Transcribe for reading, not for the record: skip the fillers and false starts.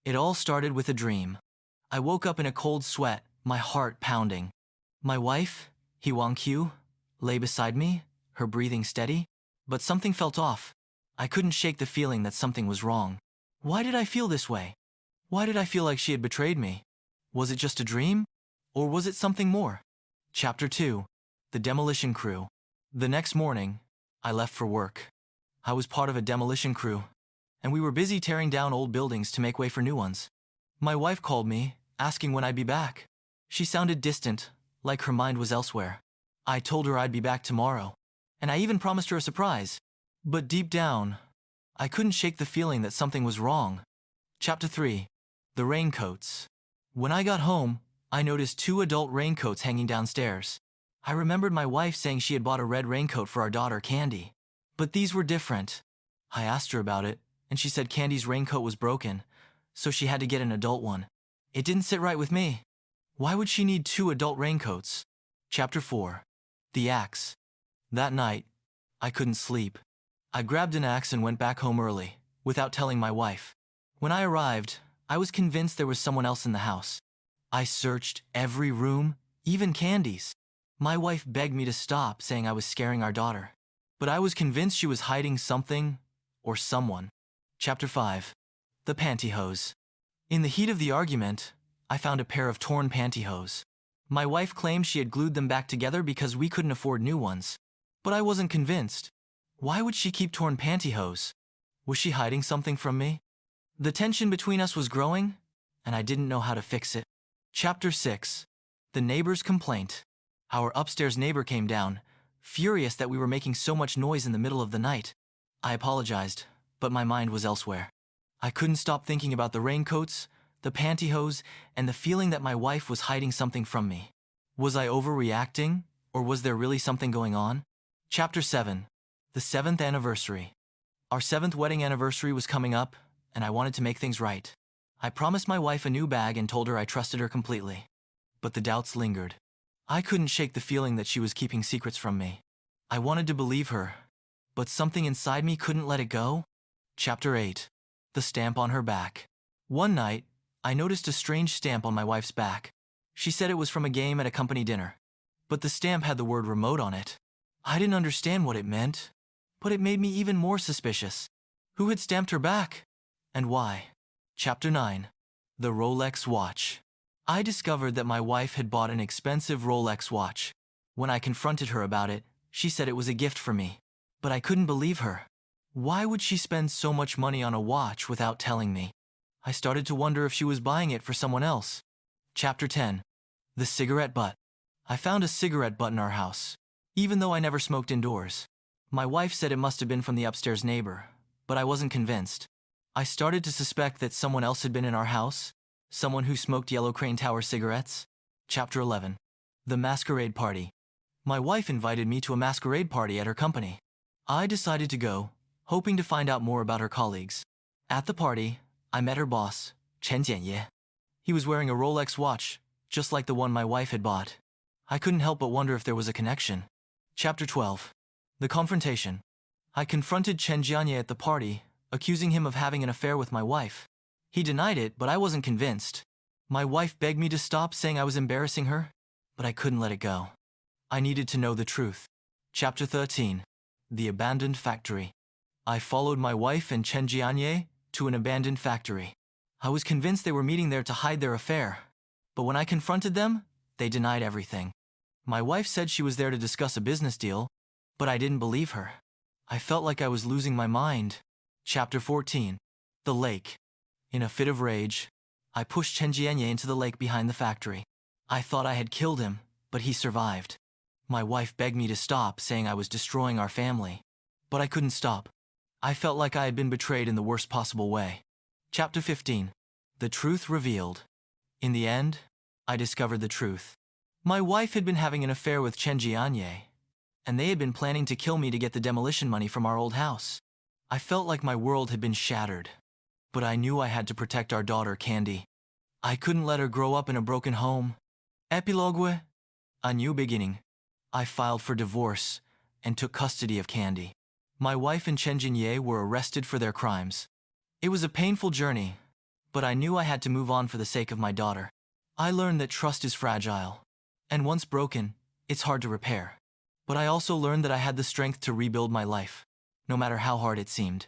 It all started with a dream. I woke up in a cold sweat, my heart pounding. My wife, Hwang-kyu, lay beside me, her breathing steady, but something felt off. I couldn't shake the feeling that something was wrong. Why did I feel this way? Why did I feel like she had betrayed me? Was it just a dream? Or was it something more? Chapter 2. The Demolition Crew. The next morning, I left for work. I was part of a demolition crew, and we were busy tearing down old buildings to make way for new ones. My wife called me, asking when I'd be back. She sounded distant, like her mind was elsewhere. I told her I'd be back tomorrow, and I even promised her a surprise. But deep down, I couldn't shake the feeling that something was wrong. Chapter 3. The Raincoats. When I got home, I noticed 2 adult raincoats hanging downstairs. I remembered my wife saying she had bought a red raincoat for our daughter, Candy. But these were different. I asked her about it, and she said Candy's raincoat was broken, so she had to get an adult one. It didn't sit right with me. Why would she need 2 adult raincoats? Chapter 4. The Axe. That night, I couldn't sleep. I grabbed an axe and went back home early, without telling my wife. When I arrived, I was convinced there was someone else in the house. I searched every room, even Candy's. My wife begged me to stop, saying I was scaring our daughter. But I was convinced she was hiding something or someone. Chapter 5. The Pantyhose. In the heat of the argument, I found a pair of torn pantyhose. My wife claimed she had glued them back together because we couldn't afford new ones. But I wasn't convinced. Why would she keep torn pantyhose? Was she hiding something from me? The tension between us was growing, and I didn't know how to fix it. Chapter 6. The Neighbor's Complaint. Our upstairs neighbor came down, furious that we were making so much noise in the middle of the night. I apologized, but my mind was elsewhere. I couldn't stop thinking about the raincoats, the pantyhose, and the feeling that my wife was hiding something from me. Was I overreacting, or was there really something going on? Chapter 7. The 7th Anniversary. Our 7th wedding anniversary was coming up, and I wanted to make things right. I promised my wife a new bag and told her I trusted her completely. But the doubts lingered. I couldn't shake the feeling that she was keeping secrets from me. I wanted to believe her, but something inside me couldn't let it go. Chapter 8. The Stamp on Her Back. One night, I noticed a strange stamp on my wife's back. She said it was from a game at a company dinner, but the stamp had the word remote on it. I didn't understand what it meant, but it made me even more suspicious. Who had stamped her back? And why? Chapter 9. The Rolex Watch. I discovered that my wife had bought an expensive Rolex watch. When I confronted her about it, she said it was a gift for me. But I couldn't believe her. Why would she spend so much money on a watch without telling me? I started to wonder if she was buying it for someone else. Chapter 10. The Cigarette Butt. I found a cigarette butt in our house, even though I never smoked indoors. My wife said it must have been from the upstairs neighbor, but I wasn't convinced. I started to suspect that someone else had been in our house, someone who smoked Yellow Crane Tower cigarettes. Chapter 11. The Masquerade Party. My wife invited me to a masquerade party at her company. I decided to go, hoping to find out more about her colleagues. At the party, I met her boss, Chen Jianye. He was wearing a Rolex watch, just like the one my wife had bought. I couldn't help but wonder if there was a connection. Chapter 12. The Confrontation. I confronted Chen Jianye at the party, accusing him of having an affair with my wife. He denied it, but I wasn't convinced. My wife begged me to stop, saying I was embarrassing her, but I couldn't let it go. I needed to know the truth. Chapter 13. The Abandoned Factory. I followed my wife and Chen Jianye to an abandoned factory. I was convinced they were meeting there to hide their affair, but when I confronted them, they denied everything. My wife said she was there to discuss a business deal, but I didn't believe her. I felt like I was losing my mind. Chapter 14. The Lake. In a fit of rage, I pushed Chen Jianye into the lake behind the factory. I thought I had killed him, but he survived. My wife begged me to stop, saying I was destroying our family. But I couldn't stop. I felt like I had been betrayed in the worst possible way. Chapter 15. The Truth Revealed. In the end, I discovered the truth. My wife had been having an affair with Chen Jianye, and they had been planning to kill me to get the demolition money from our old house. I felt like my world had been shattered, but I knew I had to protect our daughter, Candy. I couldn't let her grow up in a broken home. Epilogue. A new beginning. I filed for divorce and took custody of Candy. My wife and Chen Jianye were arrested for their crimes. It was a painful journey, but I knew I had to move on for the sake of my daughter. I learned that trust is fragile, and once broken, it's hard to repair. But I also learned that I had the strength to rebuild my life, no matter how hard it seemed.